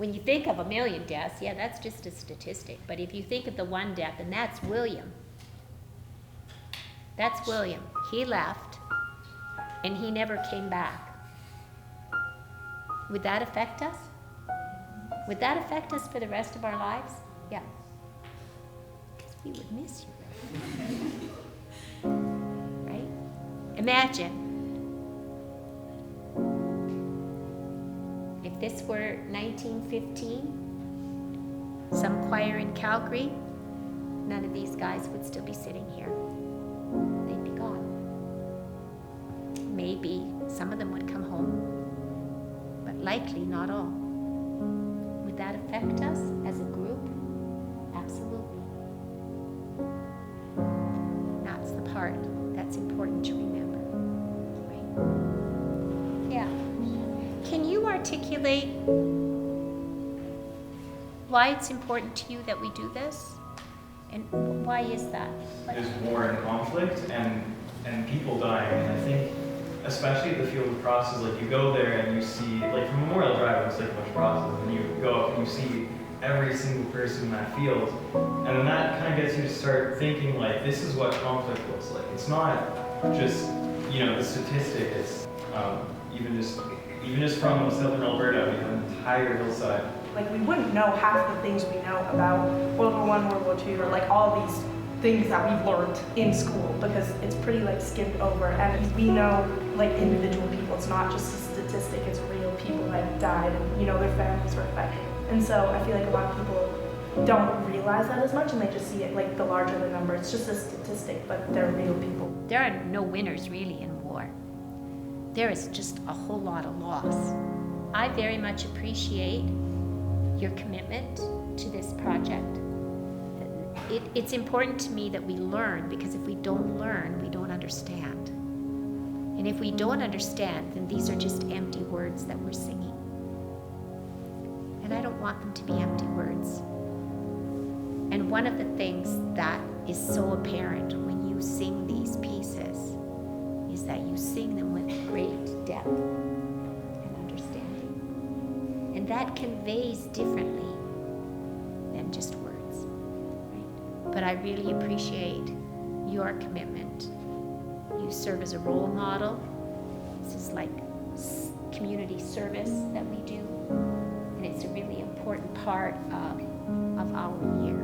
when you think of 1 million deaths, yeah, that's just a statistic. But if you think of the one death, and that's William. That's William. He left, and he never came back. Would that affect us? Would that affect us for the rest of our lives? Yeah. Because we would miss you. Right? Imagine if this were 1915, some choir in Calgary, none of these guys would still be sitting here. They'd be gone. Maybe some of them would come home, but likely not all. Would that affect us as a group? Absolutely. That's the part that's important to remember. Right? Yeah. Can you articulate why it's important to you that we do this? And why is that? There's war and conflict and people dying, and I think especially the field of crosses, like you go there and you see, like from Memorial Drive, it's like a bunch of crosses, and you go up and you see every single person in that field, and then that kind of gets you to start thinking like, this is what conflict looks like. It's not just, the statistic, it's even just from southern Alberta, we have an entire hillside. Like we wouldn't know half the things we know about World War I, World War II, or like all these things that we've learned in school, because it's pretty like skimmed over, and we know like individual people. It's not just a statistic, it's real people that died and their families were affected. And so I feel like a lot of people don't realize that as much, and they just see it like the larger the number. It's just a statistic, but they're real people. There are no winners really in war. There is just a whole lot of loss. I very much appreciate your commitment to this project. It's important to me that we learn, because if we don't learn, we don't understand. And if we don't understand, then these are just empty words that we're singing. And I don't want them to be empty words. And one of the things that is so apparent when you sing these pieces is that you sing them with great depth and understanding. And that conveys differently than just words. Right? But I really appreciate your commitment. You serve as a role model. This is like community service that we do. And it's a really important part of our year.